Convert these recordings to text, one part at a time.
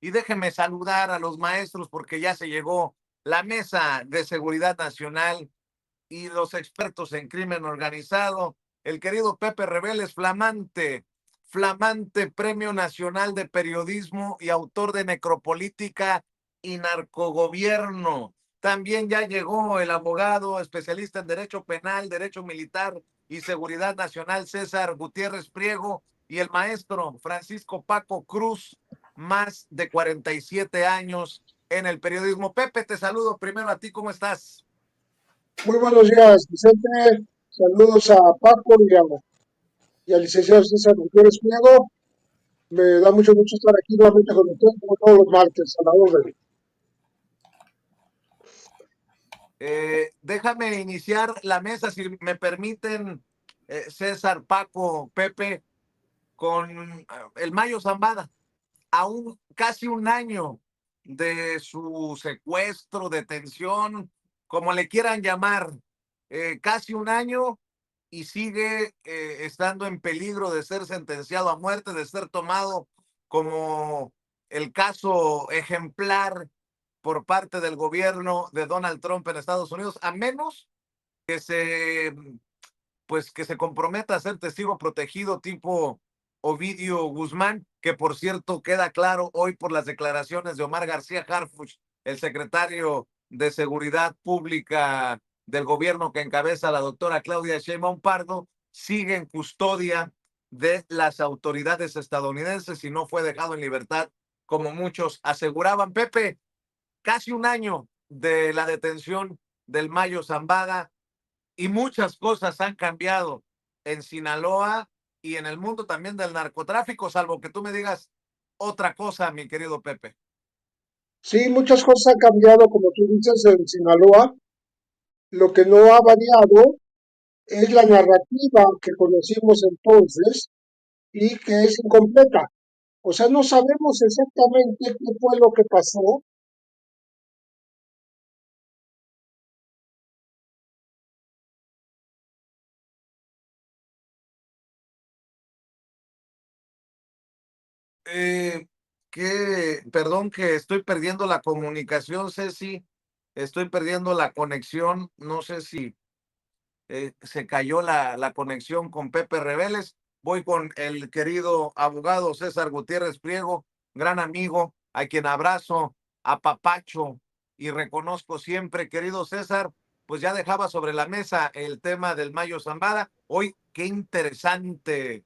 Y déjenme saludar a los maestros porque ya se llegó la Mesa de Seguridad Nacional y los expertos en crimen organizado. El querido Pepe Reveles, flamante Premio Nacional de Periodismo y autor de Necropolítica y Narcogobierno. También ya llegó el abogado especialista en Derecho Penal, Derecho Militar y Seguridad Nacional, César Gutiérrez Priego, y el maestro Francisco Paco Cruz, más de 47 años en el periodismo. Pepe, te saludo primero a ti, ¿cómo estás? Muy buenos días, Vicente. Saludos a Paco y al licenciado César Gutiérrez Priedo. Me da mucho gusto estar aquí nuevamente con ustedes como todos los martes a la orden. Déjame iniciar la mesa, si me permiten, César, Paco, Pepe, con el Mayo Zambada. Aún casi un año de su secuestro, detención, como le quieran llamar, casi un año y sigue estando en peligro de ser sentenciado a muerte, de ser tomado como el caso ejemplar por parte del gobierno de Donald Trump en Estados Unidos, a menos que que se comprometa a ser testigo protegido tipo Ovidio Guzmán, que por cierto queda claro hoy por las declaraciones de Omar García Harfuch, el secretario de Seguridad Pública del gobierno que encabeza la doctora Claudia Sheinbaum Pardo, sigue en custodia de las autoridades estadounidenses y no fue dejado en libertad, como muchos aseguraban. Pepe, casi un año de la detención del Mayo Zambada, y muchas cosas han cambiado en Sinaloa y en el mundo también del narcotráfico, salvo que tú me digas otra cosa, mi querido Pepe. Sí, muchas cosas han cambiado, como tú dices, en Sinaloa. Lo que no ha variado es la narrativa que conocimos entonces y que es incompleta. O sea, no sabemos exactamente qué fue lo que pasó. Eh, perdón que estoy perdiendo la comunicación, Ceci, estoy perdiendo la conexión, no sé si se cayó la conexión con Pepe Reveles. Voy con el querido abogado César Gutiérrez Priego, gran amigo, a quien abrazo, apapacho y reconozco siempre. Querido César, pues ya dejaba sobre la mesa el tema del Mayo Zambada. Hoy, qué interesante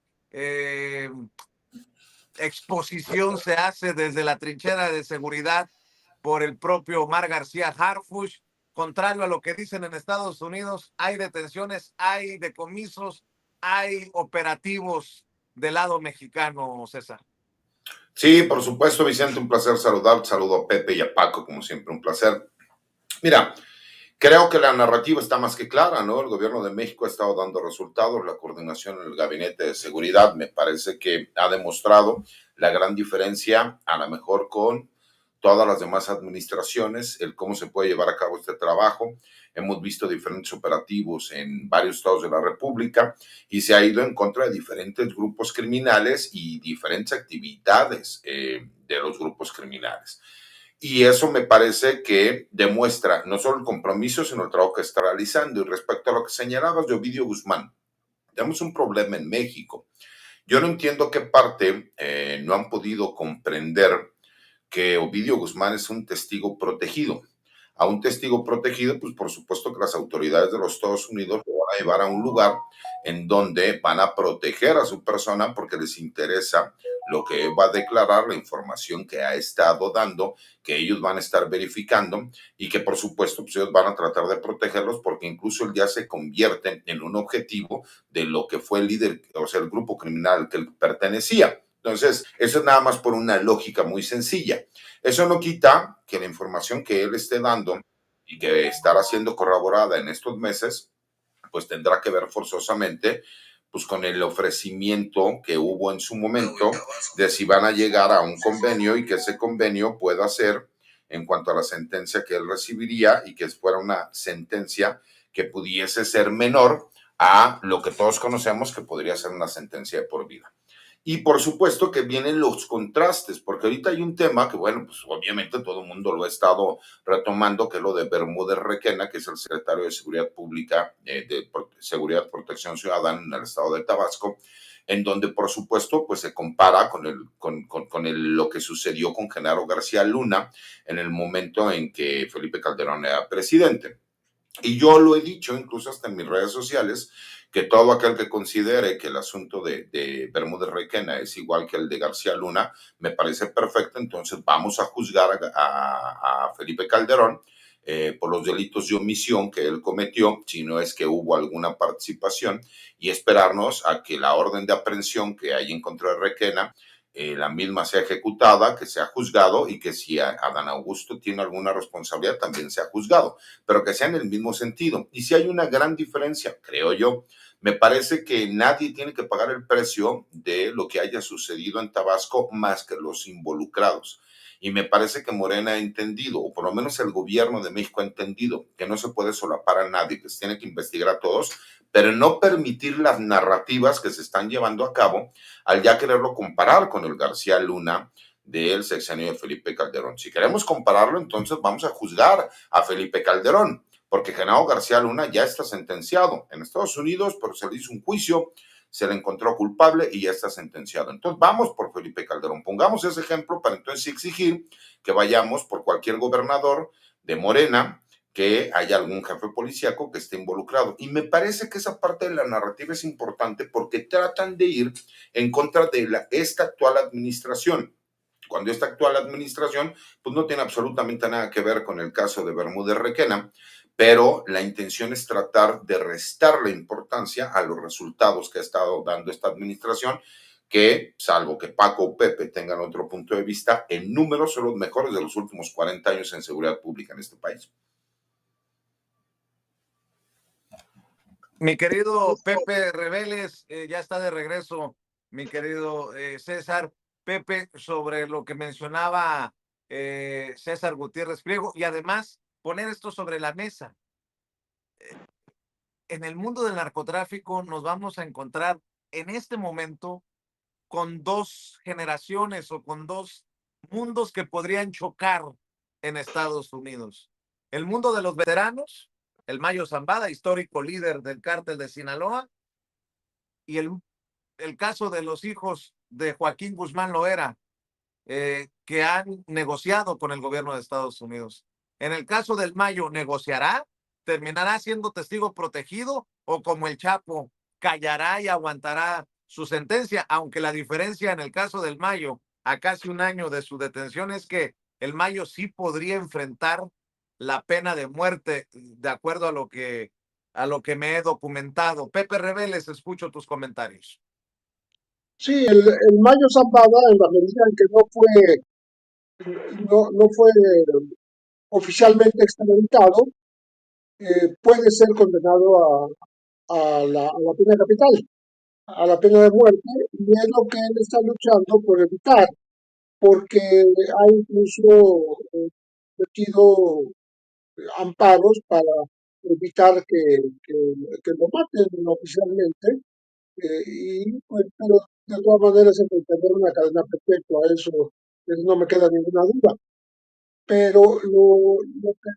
exposición se hace desde la trinchera de seguridad por el propio Omar García Harfuch. Contrario a lo que dicen en Estados Unidos, hay detenciones, hay decomisos, hay operativos del lado mexicano, César. Sí, por supuesto, Vicente, un placer saludar. Saludo a Pepe y a Paco, como siempre, un placer. Mira, creo que la narrativa está más que clara, ¿no? El gobierno de México ha estado dando resultados, la coordinación en el gabinete de seguridad me parece que ha demostrado la gran diferencia, a lo mejor con todas las demás administraciones, el cómo se puede llevar a cabo este trabajo. Hemos visto diferentes operativos en varios estados de la República y se ha ido en contra de diferentes grupos criminales y diferentes actividades de los grupos criminales. Y eso me parece que demuestra no solo el compromiso, sino el trabajo que está realizando. Y respecto a lo que señalabas de Ovidio Guzmán, tenemos un problema en México. Yo no entiendo qué parte no han podido comprender que Ovidio Guzmán es un testigo protegido. A un testigo protegido, pues por supuesto que las autoridades de los Estados Unidos lo van a llevar a un lugar en donde van a proteger a su persona porque les interesa lo que va a declarar, la información que ha estado dando, que ellos van a estar verificando y que por supuesto pues ellos van a tratar de protegerlos porque incluso él ya se convierte en un objetivo de lo que fue el líder, o sea, el grupo criminal al que él pertenecía. Entonces, eso es nada más por una lógica muy sencilla. Eso no quita que la información que él esté dando y que estará siendo corroborada en estos meses, pues tendrá que ver forzosamente pues con el ofrecimiento que hubo en su momento de si van a llegar a un convenio y que ese convenio pueda ser en cuanto a la sentencia que él recibiría y que fuera una sentencia que pudiese ser menor a lo que todos conocemos que podría ser una sentencia de por vida. Y por supuesto que vienen los contrastes, porque ahorita hay un tema que, bueno, pues obviamente todo el mundo lo ha estado retomando, que es lo de Bermúdez Requena, que es el secretario de Seguridad Pública, de Seguridad y Protección Ciudadana en el estado de Tabasco, en donde por supuesto pues se compara lo que sucedió con Genaro García Luna en el momento en que Felipe Calderón era presidente. Y yo lo he dicho incluso hasta en mis redes sociales, que todo aquel que considere que el asunto de Bermúdez Requena es igual que el de García Luna, me parece perfecto, entonces vamos a juzgar a Felipe Calderón por los delitos de omisión que él cometió, si no es que hubo alguna participación, y esperarnos a que la orden de aprehensión que hay en contra de Requena la misma sea ejecutada, que sea juzgado y que si Adán Augusto tiene alguna responsabilidad también sea juzgado, pero que sea en el mismo sentido. Y si hay una gran diferencia, creo yo, me parece que nadie tiene que pagar el precio de lo que haya sucedido en Tabasco más que los involucrados. Y me parece que Morena ha entendido, o por lo menos el gobierno de México ha entendido, que no se puede solapar a nadie, que se tiene que investigar a todos, pero no permitir las narrativas que se están llevando a cabo al ya quererlo comparar con el García Luna del sexenio de Felipe Calderón. Si queremos compararlo, entonces vamos a juzgar a Felipe Calderón, porque Genaro García Luna ya está sentenciado en Estados Unidos, pero se le hizo un juicio, se le encontró culpable y ya está sentenciado. Entonces vamos por Felipe Calderón, pongamos ese ejemplo para entonces exigir que vayamos por cualquier gobernador de Morena, que haya algún jefe policíaco que esté involucrado. Y me parece que esa parte de la narrativa es importante porque tratan de ir en contra de esta actual administración. Cuando esta actual administración pues no tiene absolutamente nada que ver con el caso de Bermúdez Requena, pero la intención es tratar de restar la importancia a los resultados que ha estado dando esta administración, que, salvo que Paco o Pepe tengan otro punto de vista, en números son los mejores de los últimos 40 años en seguridad pública en este país. Mi querido Pepe Reveles, ya está de regreso, mi querido César. Pepe, sobre lo que mencionaba César Gutiérrez Priego, y además poner esto sobre la mesa. En el mundo del narcotráfico nos vamos a encontrar en este momento con dos generaciones o con dos mundos que podrían chocar en Estados Unidos. El mundo de los veteranos, el Mayo Zambada, histórico líder del cártel de Sinaloa, y el caso de los hijos de Joaquín Guzmán Loera, que han negociado con el gobierno de Estados Unidos. En el caso del Mayo, ¿negociará? ¿Terminará siendo testigo protegido? ¿O como el Chapo, callará y aguantará su sentencia? Aunque la diferencia en el caso del Mayo, a casi un año de su detención, es que el Mayo sí podría enfrentar la pena de muerte, de acuerdo a lo que me he documentado. Pepe Reveles, escucho tus comentarios. Sí, el Mayo Zambada, en la medida en que no fue oficialmente extraditado, puede ser condenado a la pena capital, a la pena de muerte, y es lo que él está luchando por evitar, porque ha incluso metido amparos para evitar que lo maten oficialmente, y pues, pero de todas maneras el tener una cadena perpetua, eso no me queda ninguna duda. Pero lo que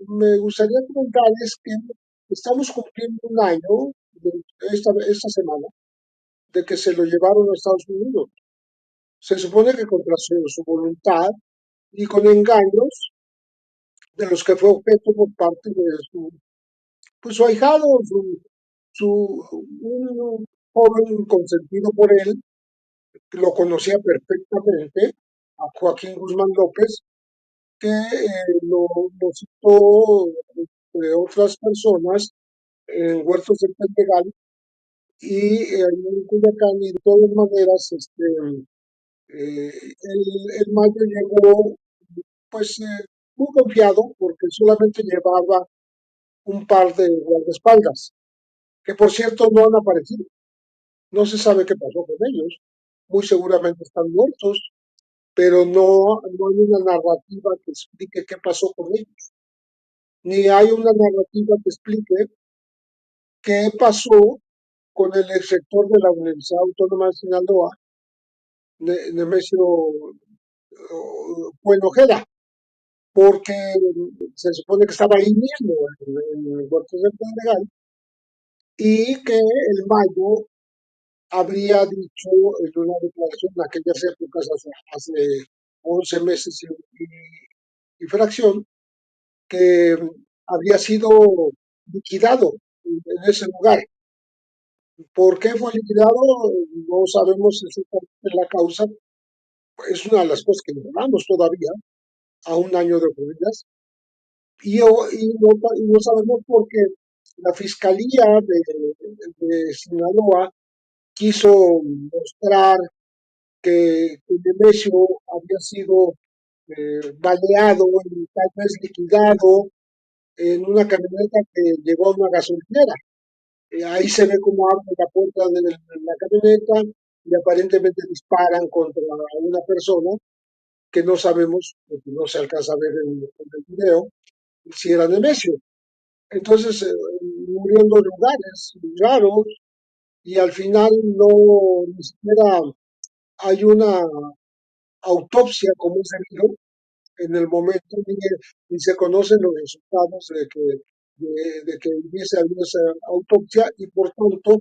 me gustaría comentar es que estamos cumpliendo un año esta semana de que se lo llevaron a Estados Unidos. Se supone que contra su voluntad y con engaños de los que fue objeto por parte de su ahijado, un joven consentido por él, que lo conocía perfectamente, a Joaquín Guzmán López, que lo citó, entre otras personas, en Huertos del Pedregal y en Culiacán, y de todas maneras, el Mayo llegó pues muy confiado porque solamente llevaba un par de guardaespaldas, que por cierto no han aparecido. No se sabe qué pasó con ellos. Muy seguramente están muertos, pero no hay una narrativa que explique qué pasó con ellos. Ni hay una narrativa que explique qué pasó con el ex rector de la Universidad Autónoma de Sinaloa, Nemesio Buenojeda, porque se supone que estaba ahí mismo en el Huerto del Pedregal y que el Mayo habría dicho en una declaración en aquellas épocas, hace 11 meses y fracción, que había sido liquidado en ese lugar. ¿Por qué fue liquidado? No sabemos exactamente la causa. Es una de las cosas que ignoramos todavía, a un año de ocurridas. Y no sabemos por qué la Fiscalía de Sinaloa quiso mostrar que Nemesio había sido baleado y tal vez liquidado en una camioneta que llegó a una gasolinera. Ahí se ve cómo abren la puerta de la camioneta y aparentemente disparan contra una persona que no sabemos, porque no se alcanza a ver en el video, si era Nemesio. Entonces murió en dos lugares raros y al final no ni siquiera hay una autopsia como es debido en el momento, ni se conocen los resultados de que hubiese habido esa autopsia y por tanto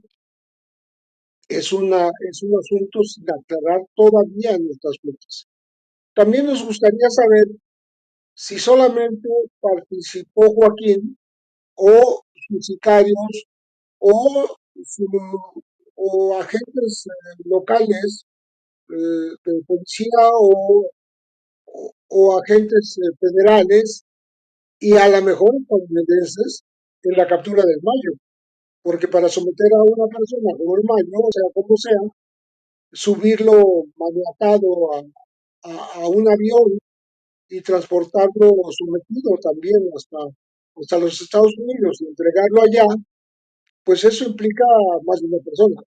es un asunto sin aclarar todavía en nuestras fechas. También nos gustaría saber si solamente participó Joaquín o sus sicarios o, o agentes locales de policía o agentes federales y a lo mejor estadounidenses en la captura del Mayo, porque para someter a una persona como el Mayo, o sea, como sea, subirlo maniatado a un avión y transportarlo sometido también hasta los Estados Unidos y entregarlo allá, pues eso implica más de una persona.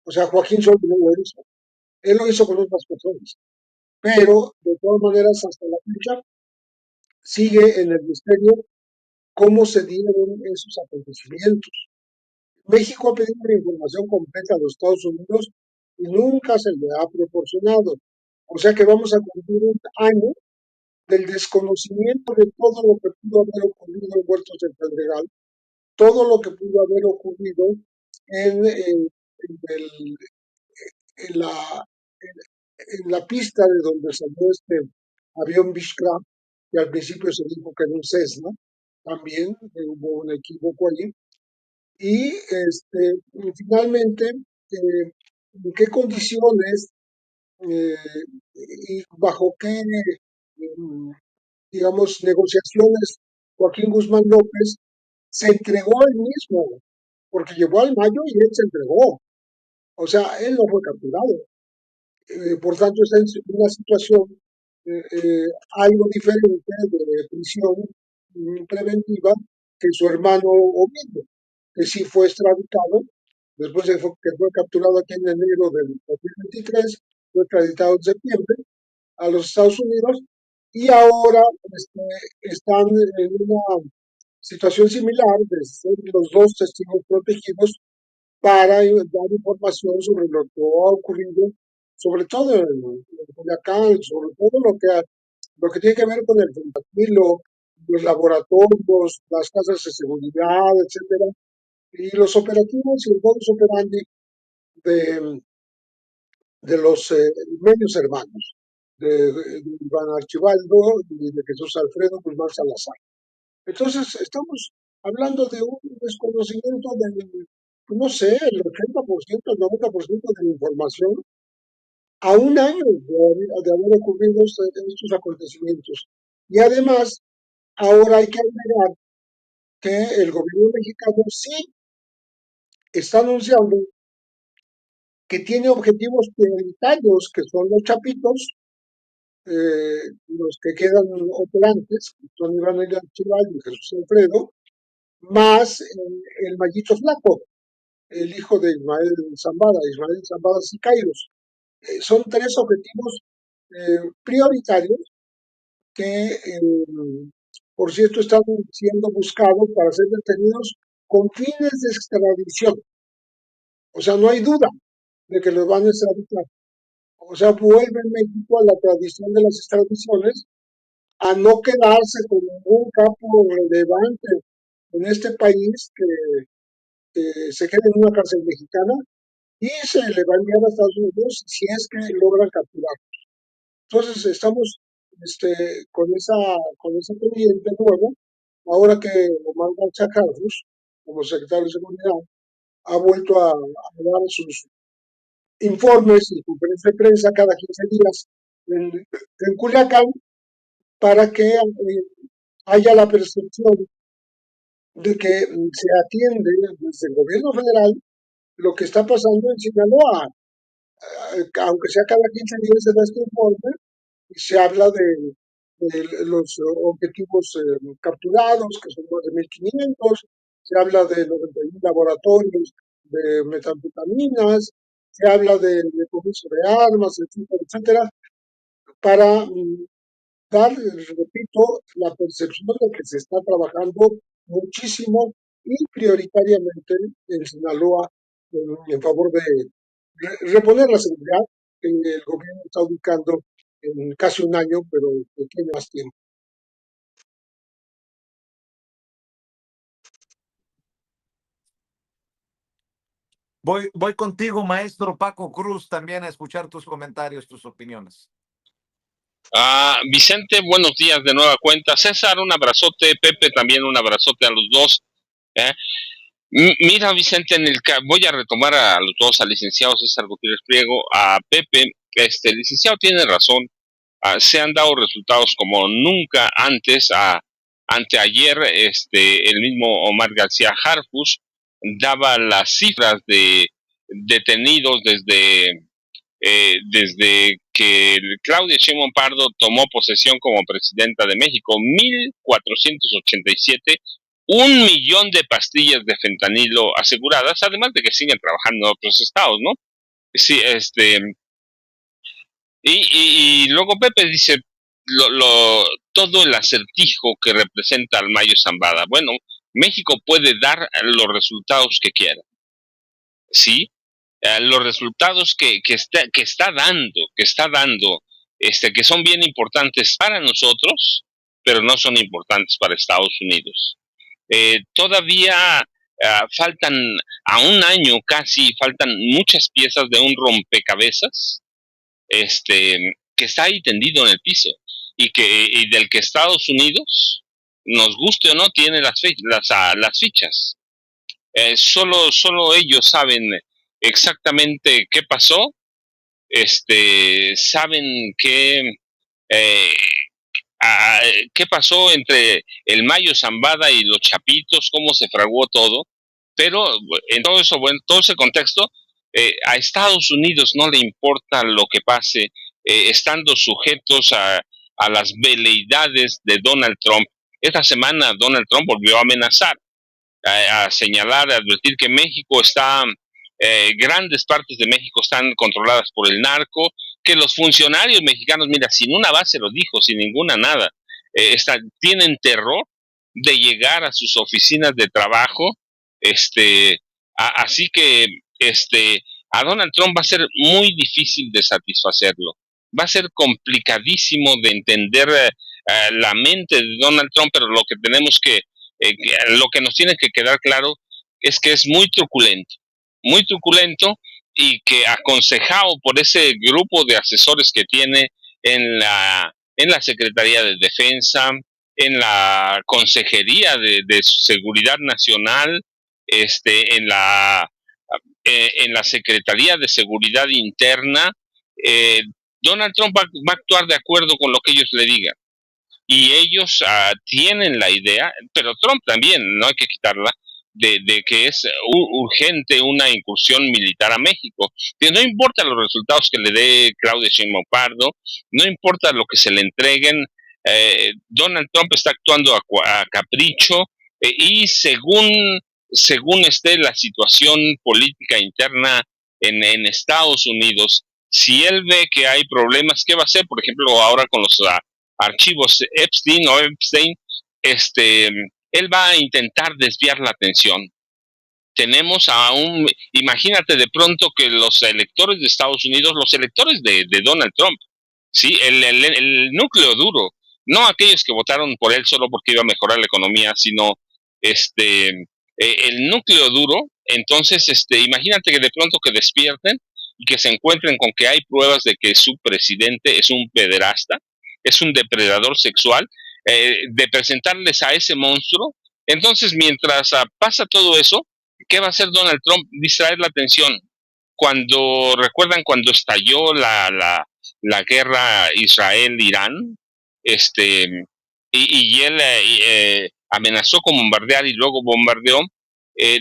O sea, Joaquín solo no lo hizo. Él lo hizo con otras personas. Pero, de todas maneras, hasta la fecha, sigue en el misterio cómo se dieron esos acontecimientos. México ha pedido la información completa a los Estados Unidos y nunca se le ha proporcionado. O sea que vamos a cumplir un año del desconocimiento de todo lo que pudo haber ocurrido en Huertos del Pedregal, todo lo que pudo haber ocurrido en el- en la, en la pista de donde salió este avión Beechcraft, que al principio se dijo que era un Cessna, también hubo un equívoco allí, y finalmente, en qué condiciones eh, y bajo qué, digamos, negociaciones Joaquín Guzmán López se entregó él mismo, porque llevó al Mayo y él se entregó. O sea, él no fue capturado. Por tanto, está en una situación eh, eh, algo diferente de prisión preventiva que su hermano Ovidio, que sí fue extraditado, después de que fue capturado aquí en enero del 2023, fue extraditado en septiembre a los Estados Unidos y ahora están en una situación similar de ser los dos testigos protegidos para dar información sobre lo que ha ocurrido, sobre todo en Culiacán, sobre todo lo que tiene que ver con el fentanilo, los laboratorios, las casas de seguridad, etcétera, y los operativos y el modus operandi de, de los medios hermanos, de Iván Archibaldo y de Jesús Alfredo Guzmán Salazar. Entonces, estamos hablando de un desconocimiento del, no sé, el 80%, el 90% de la información a un año de haber ocurrido estos acontecimientos. Y además, ahora hay que agregar que el gobierno mexicano sí está anunciando que tiene objetivos prioritarios, que son los chapitos, los que quedan operantes, son Iván Archibaldo y Jesús Alfredo, más el Mallito Flaco, el hijo de Ismael Zambada Sicairos. Son tres objetivos prioritarios que, por cierto, están siendo buscados para ser detenidos con fines de extradición. O sea, no hay duda de que los van a extraditar. O sea, vuelve México a la tradición de las extradiciones, a no quedarse con ningún capo relevante en este país que se quede en una cárcel mexicana y se le va a enviar a Estados Unidos si es que logran capturar. Entonces estamos con esa pendiente nuevo, ahora que Omar García Harfuch, como secretario de Seguridad, ha vuelto a dar sus informes y conferencias de prensa cada 15 días en Culiacán para que haya la percepción de que se atiende desde el gobierno federal lo que está pasando en Sinaloa. Aunque sea cada 15 días se da este informe y se habla de los objetivos capturados, que son más de 1.500, se habla de 91 laboratorios de metanfetaminas, se habla de comercio de armas, etcétera, etcétera, para dar, repito, la percepción de que se está trabajando muchísimo y prioritariamente en Sinaloa en favor de reponer la seguridad que el gobierno está ubicando en casi un año, pero que tiene más tiempo. Voy contigo, maestro Paco Cruz, también a escuchar tus comentarios, tus opiniones. Vicente, buenos días de nueva cuenta. César, un abrazote. Pepe, también un abrazote a los dos. Mira, Vicente, voy a retomar a los dos, al licenciado César Gutiérrez Priego, a Pepe. El licenciado tiene razón. Se han dado resultados como nunca antes. Anteayer, el mismo Omar García Harfuch daba las cifras de detenidos desde que Claudia Sheinbaum Pardo tomó posesión como presidenta de México, 1,487, 1 millón de pastillas de fentanilo aseguradas, además de que siguen trabajando en otros estados, ¿no? Sí, y luego Pepe dice todo el acertijo que representa al Mayo Zambada. Bueno, México puede dar los resultados que quiera, ¿sí? Los resultados que está dando, que son bien importantes para nosotros, pero no son importantes para Estados Unidos. Todavía faltan, a un año casi, faltan muchas piezas de un rompecabezas, que está ahí tendido en el piso, y del que Estados Unidos, nos guste o no, tiene las fichas. Solo ellos saben exactamente qué pasó, saben eh, qué pasó entre el Mayo Zambada y los Chapitos, cómo se fraguó todo, pero en todo eso, bueno, todo ese contexto, a Estados Unidos no le importa lo que pase, estando sujetos a las veleidades de Donald Trump. Esta semana Donald Trump volvió a amenazar, a señalar, a advertir que México está, grandes partes de México están controladas por el narco, que los funcionarios mexicanos, mira, sin una base lo dijo, sin ninguna nada, tienen terror de llegar a sus oficinas de trabajo, así que a Donald Trump va a ser muy difícil de satisfacerlo, va a ser complicadísimo de entender la mente de Donald Trump, pero lo que nos tiene que quedar claro es que es muy truculento, y que aconsejado por ese grupo de asesores que tiene en la Secretaría de Defensa, en la Consejería de Seguridad Nacional, en la Secretaría de Seguridad Interna, Donald Trump va a actuar de acuerdo con lo que ellos le digan. Y ellos tienen la idea, pero Trump también, no hay que quitarla, de que es urgente una incursión militar a México. Que no importa los resultados que le dé Claudia Sheinbaum Pardo, no importa lo que se le entreguen, Donald Trump está actuando a capricho, y según esté la situación política interna en Estados Unidos, si él ve que hay problemas, ¿qué va a hacer? Por ejemplo, ahora con los archivos Epstein, él va a intentar desviar la atención. tenemos imagínate de pronto que los electores de Estados Unidos, los electores de Donald Trump, ¿sí? El núcleo duro, no aquellos que votaron por él solo porque iba a mejorar la economía, sino el núcleo duro. Entonces, imagínate que de pronto que despierten y que se encuentren con que hay pruebas de que su presidente es un pederasta, es un depredador sexual, de presentarles a ese monstruo. Entonces, mientras pasa todo eso, ¿qué va a hacer Donald Trump? Distraer la atención. Recuerdan cuando estalló la guerra Israel-Irán, y él amenazó con bombardear y luego bombardeó,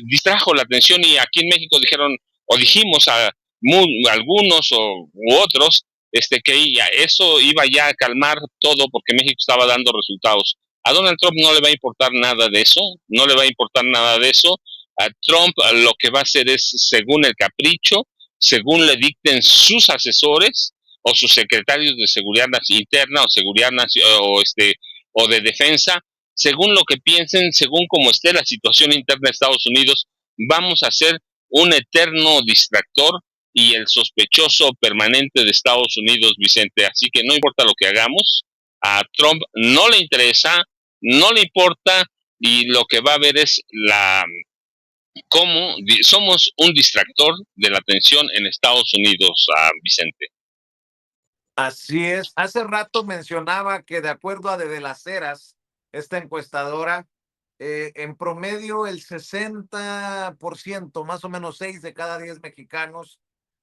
distrajo la atención, y aquí en México dijeron, o dijimos a algunos u otros, que eso iba ya a calmar todo porque México estaba dando resultados. A Donald Trump no le va a importar nada de eso, no le va a importar nada de eso. A Trump lo que va a hacer es según el capricho, según le dicten sus asesores o sus secretarios de seguridad interna o seguridad o de defensa, según lo que piensen, según cómo esté la situación interna de Estados Unidos, vamos a ser un eterno distractor y el sospechoso permanente de Estados Unidos, Vicente. Así que no importa lo que hagamos, a Trump no le interesa, no le importa, y lo que va a ver es cómo somos un distractor de la atención en Estados Unidos, Vicente. Así es. Hace rato mencionaba que de acuerdo a De las Heras, esta encuestadora, en promedio el 60%, más o menos 6 de cada 10 mexicanos,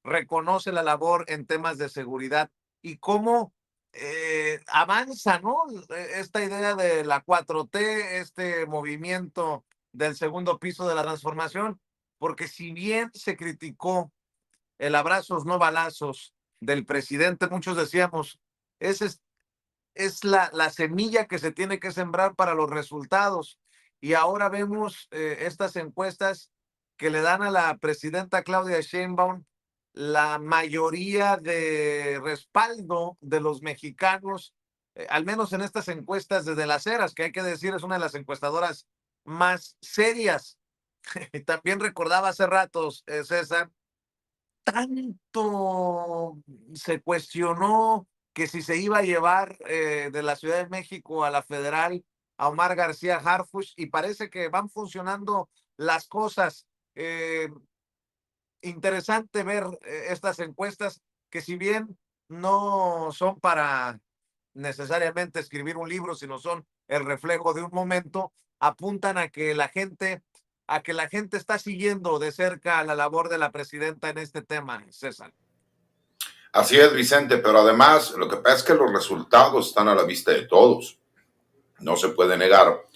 reconoce la labor en temas de seguridad y cómo avanza, ¿no? Esta idea de la 4T, este movimiento del segundo piso de la transformación, porque si bien se criticó el abrazos no balazos del presidente, muchos decíamos, esa es la semilla que se tiene que sembrar para los resultados. Y ahora vemos estas encuestas que le dan a la presidenta Claudia Sheinbaum la mayoría de respaldo de los mexicanos, al menos en estas encuestas de las Heras, que hay que decir es una de las encuestadoras más serias. Y también recordaba hace ratos, César, tanto se cuestionó que si se iba a llevar de la Ciudad de México a la Federal a Omar García Harfuch, y parece que van funcionando las cosas. Interesante ver estas encuestas que, si bien no son para necesariamente escribir un libro, sino son el reflejo de un momento, apuntan a que la gente está siguiendo de cerca la labor de la presidenta en este tema, César. Así es, Vicente, pero además lo que pasa es que los resultados están a la vista de todos. No se puede negar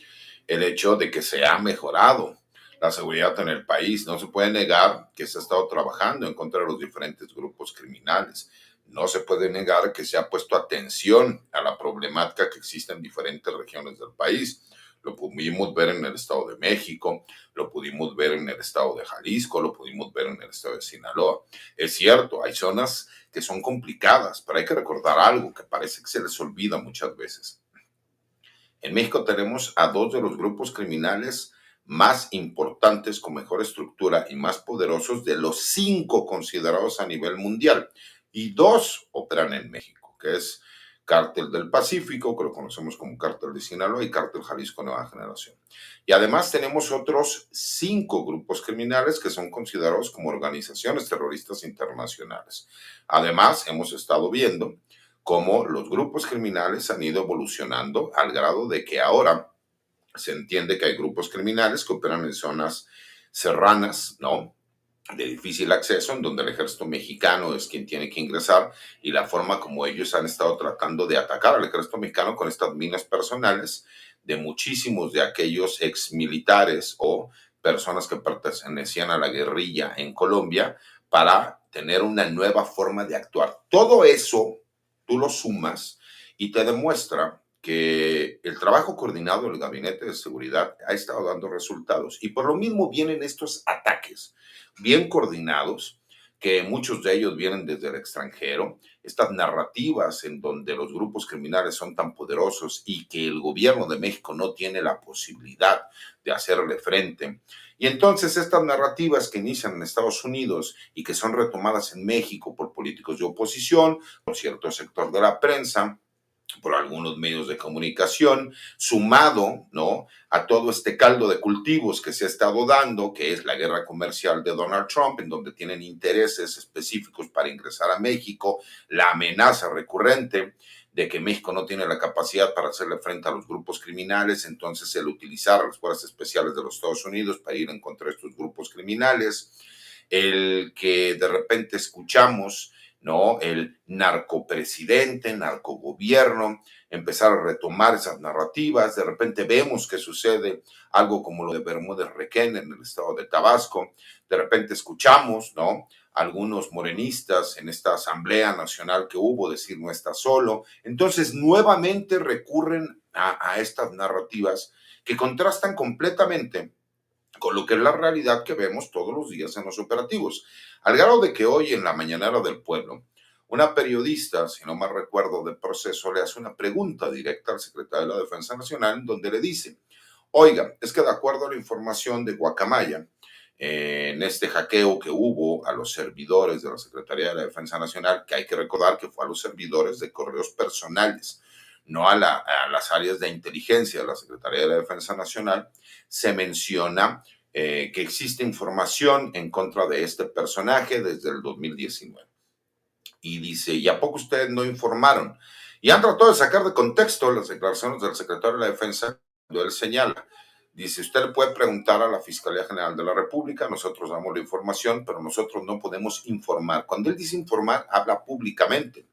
el hecho de que se ha mejorado la seguridad en el país. No se puede negar que se ha estado trabajando en contra de los diferentes grupos criminales. No se puede negar que se ha puesto atención a la problemática que existe en diferentes regiones del país. Lo pudimos ver en el Estado de México, lo pudimos ver en el Estado de Jalisco, lo pudimos ver en el Estado de Sinaloa. Es cierto, hay zonas que son complicadas, pero hay que recordar algo que parece que se les olvida muchas veces. En México tenemos a dos de los grupos criminales más importantes, con mejor estructura y más poderosos de los 5 considerados a nivel mundial. Y 2 operan en México, que es Cártel del Pacífico, que lo conocemos como Cártel de Sinaloa, y Cártel Jalisco Nueva Generación. Y además tenemos otros 5 grupos criminales que son considerados como organizaciones terroristas internacionales. Además, hemos estado viendo cómo los grupos criminales han ido evolucionando al grado de que ahora se entiende que hay grupos criminales que operan en zonas serranas, ¿no?, de difícil acceso, en donde el ejército mexicano es quien tiene que ingresar, y la forma como ellos han estado tratando de atacar al ejército mexicano con estas minas personales de muchísimos de aquellos exmilitares o personas que pertenecían a la guerrilla en Colombia, para tener una nueva forma de actuar. Todo eso tú lo sumas y te demuestra que el trabajo coordinado del Gabinete de Seguridad ha estado dando resultados, y por lo mismo vienen estos ataques bien coordinados que muchos de ellos vienen desde el extranjero, estas narrativas en donde los grupos criminales son tan poderosos y que el gobierno de México no tiene la posibilidad de hacerle frente. Y entonces estas narrativas que inician en Estados Unidos y que son retomadas en México por políticos de oposición, por cierto sector de la prensa, por algunos medios de comunicación, sumado, ¿no?, a todo este caldo de cultivos que se ha estado dando, que es la guerra comercial de Donald Trump, en donde tienen intereses específicos para ingresar a México, la amenaza recurrente de que México no tiene la capacidad para hacerle frente a los grupos criminales, entonces el utilizar a las fuerzas especiales de los Estados Unidos para ir en contra de estos grupos criminales, el que de repente escuchamos, ¿no?, el narcopresidente, narcogobierno, empezar a retomar esas narrativas. De repente vemos que sucede algo como lo de Bermúdez Requena en el estado de Tabasco. De repente escuchamos, ¿no?, algunos morenistas en esta Asamblea Nacional que hubo decir no está solo. Entonces nuevamente recurren a estas narrativas que contrastan completamente con lo que es la realidad que vemos todos los días en los operativos. Al grado de que hoy en la mañanera del pueblo, una periodista, si no mal recuerdo, de Proceso, le hace una pregunta directa al secretario de la Defensa Nacional, donde le dice, oiga, es que de acuerdo a la información de Guacamaya, en este hackeo que hubo a los servidores de la Secretaría de la Defensa Nacional, que hay que recordar que fue a los servidores de correos personales, no a las áreas de inteligencia de la Secretaría de la Defensa Nacional, se menciona que existe información en contra de este personaje desde el 2019. Y dice, ¿y a poco ustedes no informaron? Y han tratado de sacar de contexto las declaraciones del secretario de la Defensa, cuando él señala, dice, usted le puede preguntar a la Fiscalía General de la República, nosotros damos la información, pero nosotros no podemos informar. Cuando él dice informar, habla públicamente,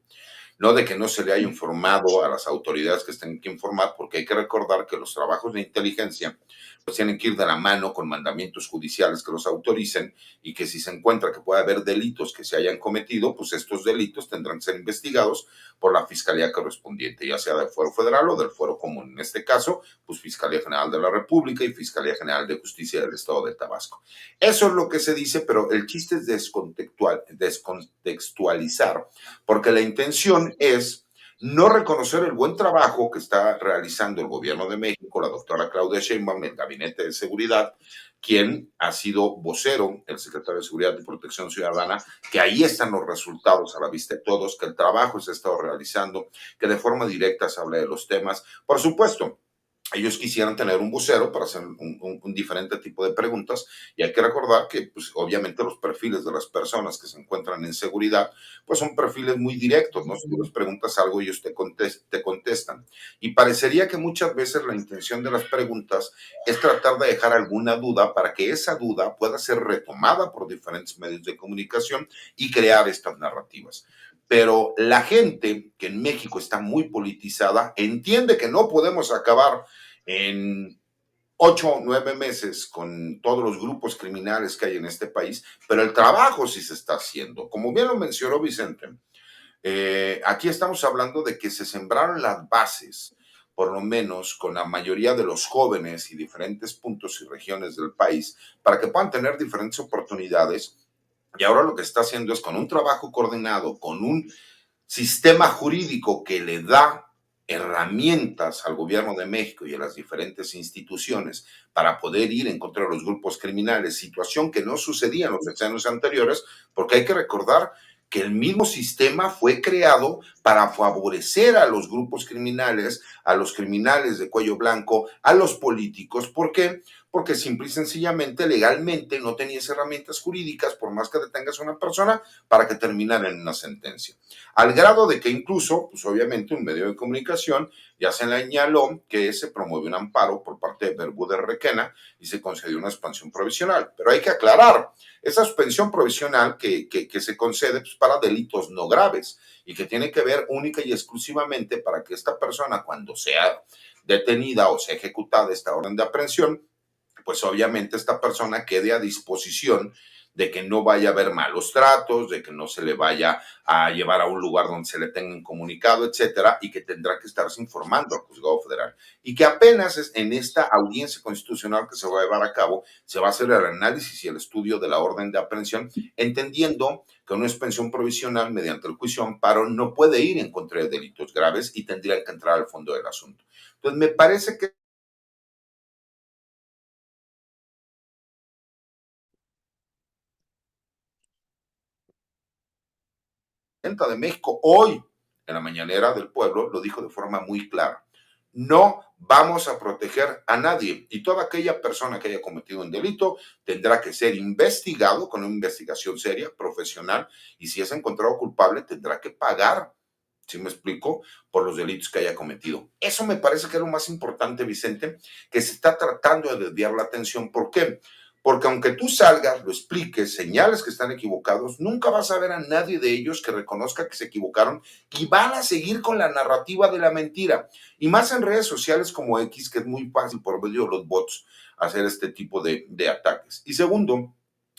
no de que no se le haya informado a las autoridades que estén que informar, porque hay que recordar que los trabajos de inteligencia pues tienen que ir de la mano con mandamientos judiciales que los autoricen y que si se encuentra que puede haber delitos que se hayan cometido, pues estos delitos tendrán que ser investigados por la Fiscalía correspondiente, ya sea del Fuero Federal o del Fuero Común. En este caso, pues Fiscalía General de la República y Fiscalía General de Justicia del Estado de Tabasco. Eso es lo que se dice, pero el chiste es descontextualizar, porque la intención es no reconocer el buen trabajo que está realizando el gobierno de México, la doctora Claudia Sheinbaum, el Gabinete de Seguridad, quien ha sido vocero, el secretario de Seguridad y Protección Ciudadana, que ahí están los resultados a la vista de todos, que el trabajo se ha estado realizando, que de forma directa se habla de los temas. Por supuesto, ellos quisieran tener un vocero para hacer un diferente tipo de preguntas y hay que recordar que pues, obviamente los perfiles de las personas que se encuentran en seguridad pues son perfiles muy directos, ¿no? Si tú les preguntas algo ellos te contestan y parecería que muchas veces la intención de las preguntas es tratar de dejar alguna duda para que esa duda pueda ser retomada por diferentes medios de comunicación y crear estas narrativas. Pero la gente que en México está muy politizada entiende que no podemos acabar en 8 o 9 meses con todos los grupos criminales que hay en este país, pero el trabajo sí se está haciendo. Como bien lo mencionó Vicente, aquí estamos hablando de que se sembraron las bases, por lo menos con la mayoría de los jóvenes y diferentes puntos y regiones del país, para que puedan tener diferentes oportunidades. Y ahora lo que está haciendo es con un trabajo coordinado, con un sistema jurídico que le da herramientas al gobierno de México y a las diferentes instituciones para poder ir en contra de los grupos criminales, situación que no sucedía en los sexenios anteriores, porque hay que recordar que el mismo sistema fue creado para favorecer a los grupos criminales, a los criminales de cuello blanco, a los políticos. ¿Por qué? Porque simple y sencillamente legalmente no tenías herramientas jurídicas, por más que detengas a una persona, para que terminara en una sentencia. Al grado de que incluso, pues obviamente un medio de comunicación ya se le señaló que se promueve un amparo por parte de Bermúdez Requena y se concedió una suspensión provisional. Pero hay que aclarar, esa suspensión provisional que se concede pues, para delitos no graves y que tiene que ver única y exclusivamente para que esta persona cuando sea detenida o sea ejecutada esta orden de aprehensión, pues obviamente esta persona quede a disposición de que no vaya a haber malos tratos, de que no se le vaya a llevar a un lugar donde se le tengan comunicado, etcétera, y que tendrá que estarse informando al juzgado federal. Y que apenas en esta audiencia constitucional que se va a llevar a cabo, se va a hacer el análisis y el estudio de la orden de aprehensión, entendiendo que una suspensión provisional mediante el juicio de amparo no puede ir en contra de delitos graves y tendrían que entrar al fondo del asunto. Entonces, me parece que de México hoy, en la mañanera del pueblo, lo dijo de forma muy clara. No vamos a proteger a nadie y toda aquella persona que haya cometido un delito tendrá que ser investigado con una investigación seria, profesional, y si es encontrado culpable tendrá que pagar, ¿sí me explico?, por los delitos que haya cometido. Eso me parece que es lo más importante, Vicente, que se está tratando de desviar la atención. ¿Por qué? Porque aunque tú salgas, lo expliques, señales que están equivocados, nunca vas a ver a nadie de ellos que reconozca que se equivocaron y van a seguir con la narrativa de la mentira. Y más en redes sociales como X, que es muy fácil por medio de los bots hacer este tipo de ataques. Y segundo,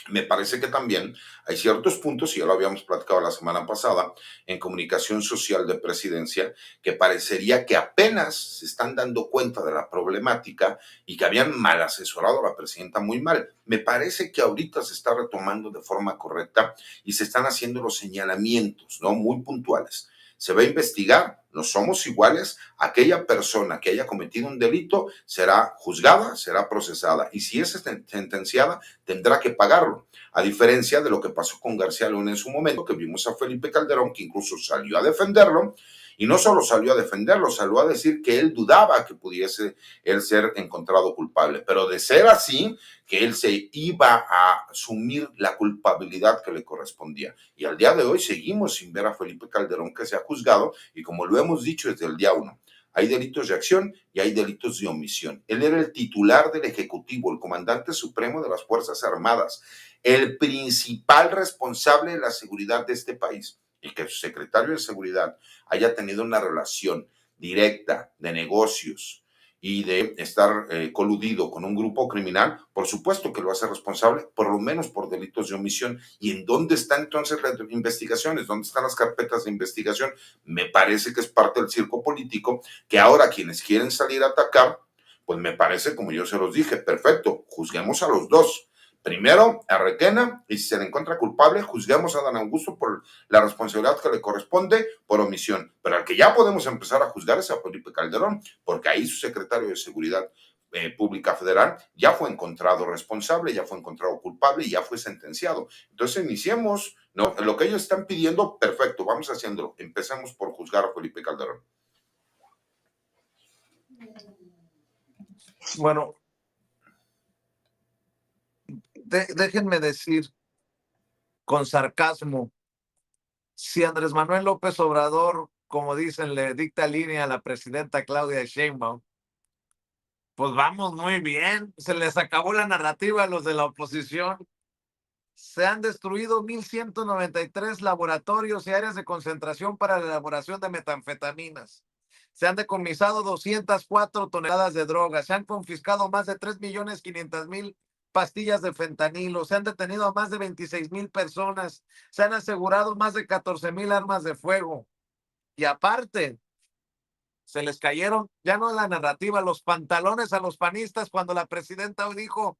me parece que también hay ciertos puntos, y ya lo habíamos platicado la semana pasada, en comunicación social de presidencia, que parecería que apenas se están dando cuenta de la problemática y que habían mal asesorado a la presidenta muy mal. Me parece que ahorita se está retomando de forma correcta y se están haciendo los señalamientos, ¿no?, muy puntuales. Se va a investigar, no somos iguales, aquella persona que haya cometido un delito será juzgada, será procesada y si es sentenciada tendrá que pagarlo, a diferencia de lo que pasó con García Luna en su momento, que vimos a Felipe Calderón que incluso salió a defenderlo y no solo salió a defenderlo, salió a decir que él dudaba que pudiese él ser encontrado culpable, pero de ser así, que él se iba a asumir la culpabilidad que le correspondía. Y al día de hoy seguimos sin ver a Felipe Calderón que se ha juzgado y como lo hemos dicho desde el día 1, hay delitos de acción y hay delitos de omisión. Él era el titular del Ejecutivo, el comandante supremo de las Fuerzas Armadas, el principal responsable de la seguridad de este país. Y que su secretario de Seguridad haya tenido una relación directa de negocios y de estar coludido con un grupo criminal, por supuesto que lo hace responsable, por lo menos por delitos de omisión. ¿Y en dónde están entonces las investigaciones? ¿Dónde están las carpetas de investigación? Me parece que es parte del circo político, que ahora quienes quieren salir a atacar, pues me parece, como yo se los dije, perfecto, juzguemos a los dos. Primero a Requena y si se le encuentra culpable, juzguemos a Dan Augusto por la responsabilidad que le corresponde por omisión. Pero al que ya podemos empezar a juzgar es a Felipe Calderón, porque ahí su secretario de Seguridad Pública Federal ya fue encontrado responsable, ya fue encontrado culpable y ya fue sentenciado. Entonces iniciemos, ¿no? Lo que ellos están pidiendo, perfecto, vamos haciéndolo. Empecemos por juzgar a Felipe Calderón. Bueno, déjenme decir con sarcasmo, si Andrés Manuel López Obrador, como dicen, le dicta línea a la presidenta Claudia Sheinbaum, pues vamos muy bien, se les acabó la narrativa a los de la oposición. Se han destruido 1,193 laboratorios y áreas de concentración para la elaboración de metanfetaminas. Se han decomisado 204 toneladas de drogas, se han confiscado más de 3,500,000 pastillas de fentanilo, se han detenido a más de 26,000 personas, se han asegurado más de 14,000 armas de fuego. Y aparte, se les cayeron, ya no la narrativa, los pantalones a los panistas cuando la presidenta dijo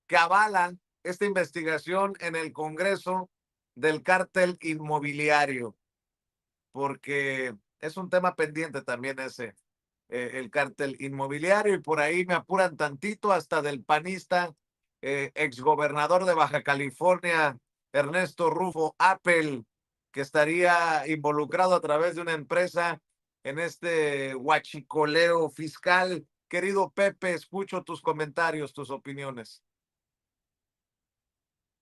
que avalan esta investigación en el Congreso del cártel inmobiliario, porque es un tema pendiente también ese, el cártel inmobiliario, y por ahí me apuran tantito hasta del panista, exgobernador de Baja California, Ernesto Rufo Apple, que estaría involucrado a través de una empresa en este huachicoleo fiscal. Querido Pepe, escucho tus comentarios, tus opiniones.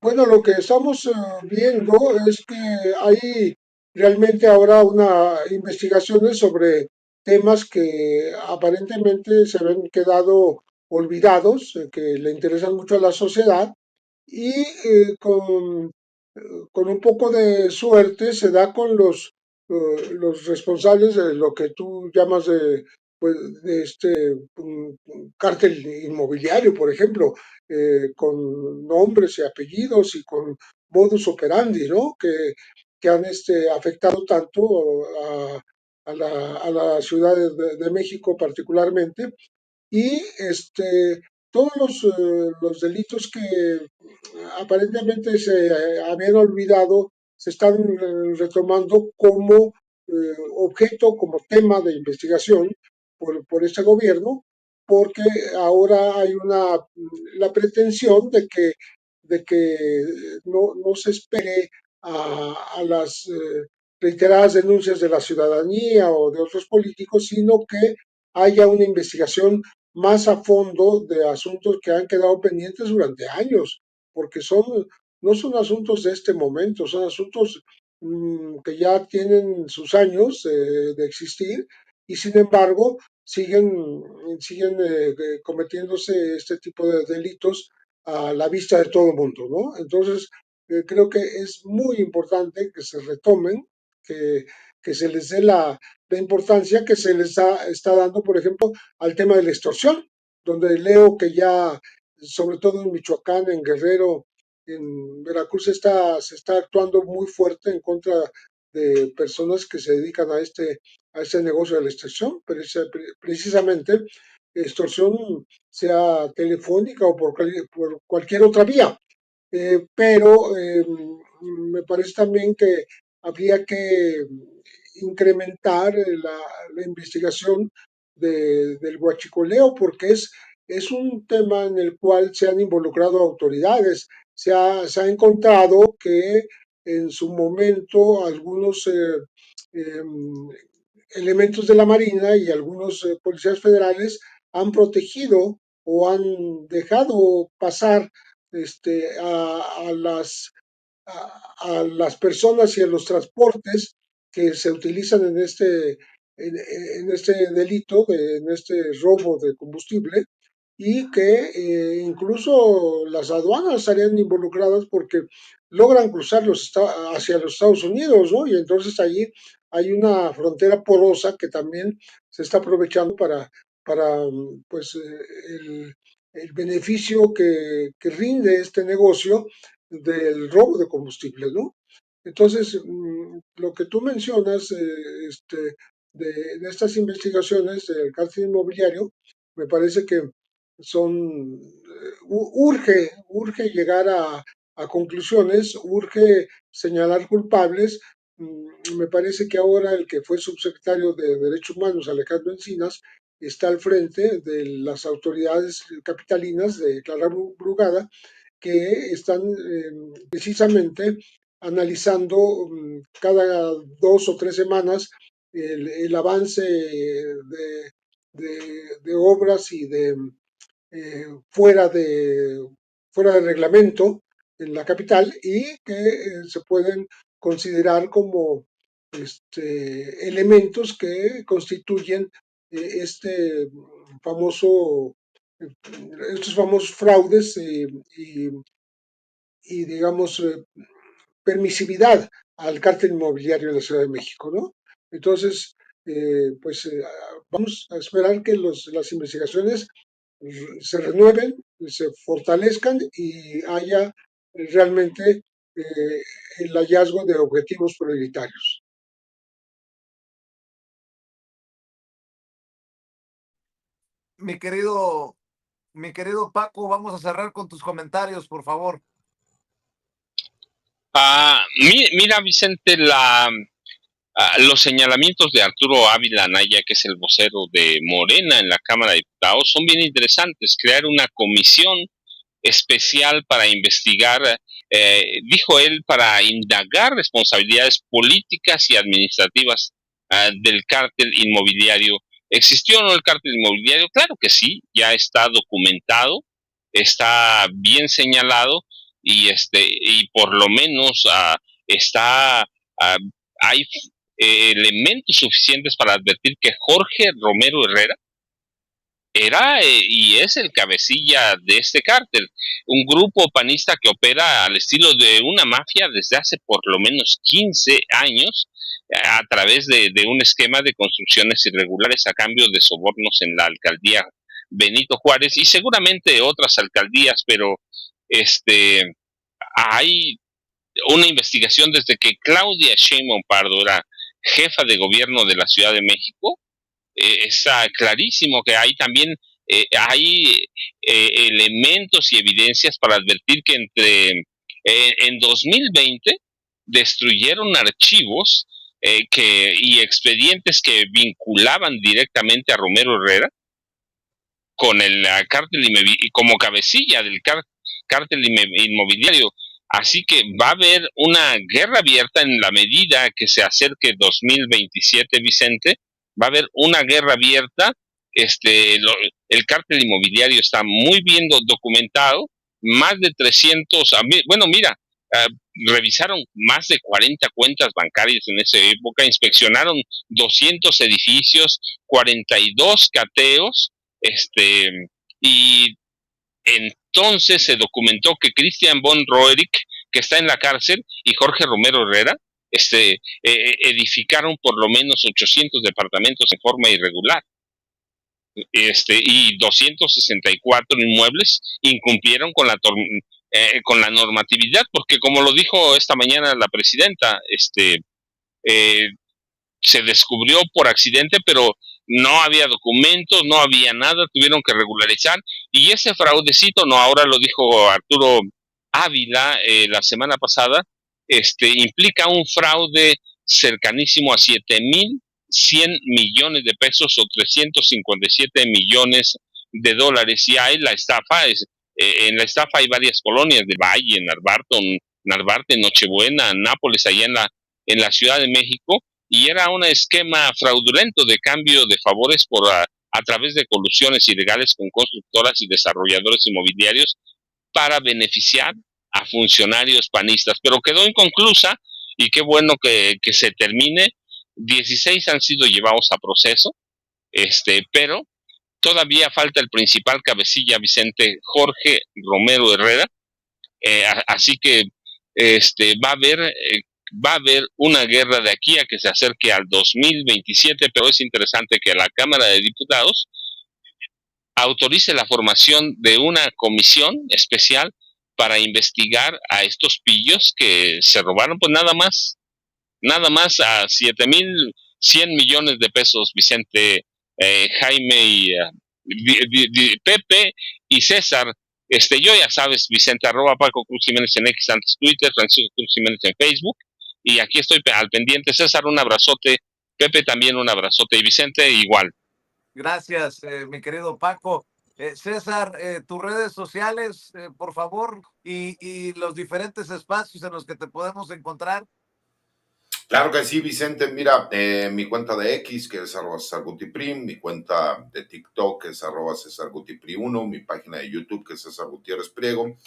Bueno, lo que estamos viendo es que hay realmente ahora una investigaciones sobre temas que aparentemente se ven quedado olvidados, que le interesan mucho a la sociedad y con un poco de suerte se da con los responsables de lo que tú llamas de pues, de cártel inmobiliario, por ejemplo, con nombres y apellidos y con modus operandi, ¿no? Que han afectado tanto a la Ciudad de México particularmente y todos los delitos que aparentemente se habían olvidado se están retomando como objeto, como tema de investigación por este gobierno, porque ahora hay la pretensión de que no se espere a las reiteradas denuncias de la ciudadanía o de otros políticos, sino que haya una investigación más a fondo de asuntos que han quedado pendientes durante años, porque no son asuntos de este momento, son asuntos que ya tienen sus años de existir y sin embargo siguen cometiéndose este tipo de delitos a la vista de todo el mundo, ¿no? Entonces, creo que es muy importante que se retomen, que, que se les dé la importancia que se les está dando, por ejemplo, al tema de la extorsión, donde leo que ya, sobre todo en Michoacán, en Guerrero, en Veracruz, se está actuando muy fuerte en contra de personas que se dedican a este negocio de la extorsión, precisamente extorsión sea telefónica o por cualquier otra vía. Pero me parece también que habría que incrementar la investigación del huachicoleo porque es un tema en el cual se han involucrado autoridades. Se ha encontrado que en su momento algunos eh, elementos de la Marina y algunos policías federales han protegido o han dejado pasar a las personas y a los transportes que se utilizan en este delito, en este robo de combustible, y que incluso las aduanas estarían involucradas porque logran cruzar hacia los Estados Unidos, ¿no? Y entonces allí hay una frontera porosa que también se está aprovechando para pues, el beneficio que rinde este negocio del robo de combustible, ¿no? Entonces, lo que tú mencionas de estas investigaciones del cártel inmobiliario, me parece que urge llegar a conclusiones, urge señalar culpables. Me parece que ahora el que fue subsecretario de Derechos Humanos, Alejandro Encinas, está al frente de las autoridades capitalinas de Clara Brugada, que están precisamente analizando cada 2 o 3 semanas el avance de obras y eh, fuera de fuera de reglamento en la capital y que se pueden considerar como elementos que constituyen este famoso estos famosos fraudes y digamos, permisividad al cártel inmobiliario en la Ciudad de México, ¿no? Entonces, pues vamos a esperar que las investigaciones se renueven, se fortalezcan y haya realmente el hallazgo de objetivos prioritarios. Mi querido, mi querido Paco, vamos a cerrar con tus comentarios, por favor. Mira, Vicente, los señalamientos de Arturo Ávila Anaya, que es el vocero de Morena en la Cámara de Diputados, son bien interesantes. Crear una comisión especial para investigar, dijo él, para indagar responsabilidades políticas y administrativas del cártel inmobiliario. ¿Existió o no el cártel inmobiliario? Claro que sí, ya está documentado, está bien señalado y por lo menos está hay elementos suficientes para advertir que Jorge Romero Herrera era y es el cabecilla de este cártel, un grupo panista que opera al estilo de una mafia desde hace por lo menos 15 años a través de un esquema de construcciones irregulares a cambio de sobornos en la alcaldía Benito Juárez y seguramente otras alcaldías, pero hay una investigación desde que Claudia Sheinbaum Pardo era jefa de gobierno de la Ciudad de México. Está clarísimo que hay también hay elementos y evidencias para advertir que en 2020 destruyeron archivos y expedientes que vinculaban directamente a Romero Herrera con el cártel como cabecilla del cártel inmobiliario. Así que va a haber una guerra abierta en la medida que se acerque 2027, Vicente. Va a haber una guerra abierta. El cártel inmobiliario está muy bien documentado. Más de 300, bueno, mira, revisaron más de 40 cuentas bancarias en esa época, inspeccionaron 200 edificios, 42 cateos, y entonces se documentó que Christian von Roerich, que está en la cárcel, y Jorge Romero Herrera, edificaron por lo menos 800 departamentos en forma irregular. Y 264 inmuebles incumplieron con la normatividad, porque como lo dijo esta mañana la presidenta, se descubrió por accidente, pero no había documentos, no había nada, tuvieron que regularizar, y ese fraudecito, no, ahora lo dijo Arturo Ávila la semana pasada, implica un fraude cercanísimo a 7,100 millones de pesos o 357 millones de dólares, y hay la estafa, en la estafa hay varias colonias de Valle, Narvarte, Nochebuena, Nápoles, allá en la Ciudad de México, y era un esquema fraudulento de cambio de favores a través de colusiones ilegales con constructoras y desarrolladores inmobiliarios para beneficiar a funcionarios panistas, pero quedó inconclusa y qué bueno que se termine. 16 han sido llevados a proceso, pero todavía falta el principal cabecilla, Vicente, Jorge Romero Herrera, así que va a haber una guerra de aquí a que se acerque al 2027, pero es interesante que la Cámara de Diputados autorice la formación de una comisión especial para investigar a estos pillos que se robaron, pues nada más a 7,100 millones de pesos, Vicente, Jaime y Pepe y César. Yo ya sabes, Vicente, @ Paco Cruz Jiménez en X, antes Twitter, Francisco Cruz Jiménez en Facebook, y aquí estoy al pendiente. César, un abrazote, Pepe también un abrazote, y Vicente igual. Gracias, mi querido Paco. César, tus redes sociales, por favor, y los diferentes espacios en los que te podemos encontrar. Claro que sí, Vicente. Mira, mi cuenta de X, que es @CesarGutiPrim, mi cuenta de TikTok, que es @CesarGutiPri1, mi página de YouTube, que es César Gutiérrez Priego,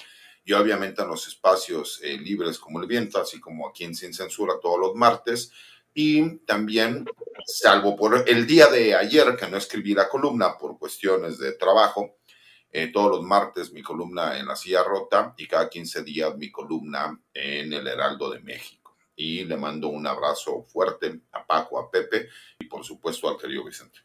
y obviamente en los espacios libres como el viento, así como aquí en Sin Censura todos los martes. Y también, salvo por el día de ayer que no escribí la columna por cuestiones de trabajo, todos los martes mi columna en La Silla Rota y cada 15 días mi columna en El Heraldo de México. Y le mando un abrazo fuerte a Paco, a Pepe y por supuesto al querido Vicente.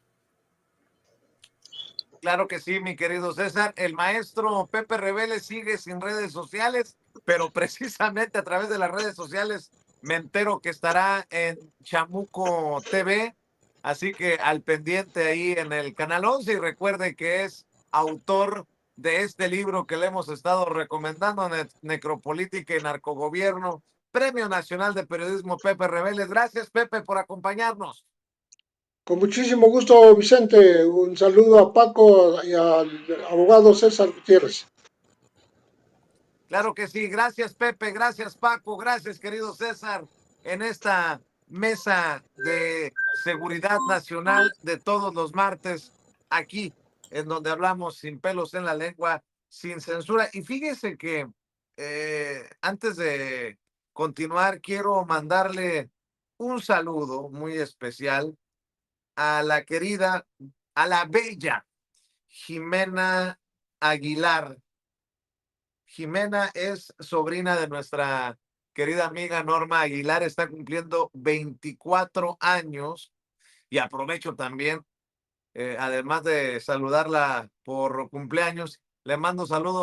Claro que sí, mi querido César. El maestro Pepe Rebele sigue sin redes sociales, pero precisamente a través de las redes sociales me entero que estará en Chamuco TV, así que al pendiente ahí en el Canal 11, y recuerde que es autor de este libro que le hemos estado recomendando, Necropolítica y Narcogobierno, Premio Nacional de Periodismo Pepe Rebele. Gracias, Pepe, por acompañarnos. Con muchísimo gusto, Vicente. Un saludo a Paco y al abogado César Gutiérrez. Claro que sí, gracias Pepe, gracias Paco, gracias querido César, en esta mesa de seguridad nacional de todos los martes, aquí, en donde hablamos sin pelos en la lengua, sin censura. Y fíjese que antes de continuar, quiero mandarle un saludo muy especial a la querida, a la bella Jimena Aguilar. Jimena es sobrina de nuestra querida amiga Norma Aguilar está cumpliendo 24 años y aprovecho también, además de saludarla por cumpleaños, le mando saludos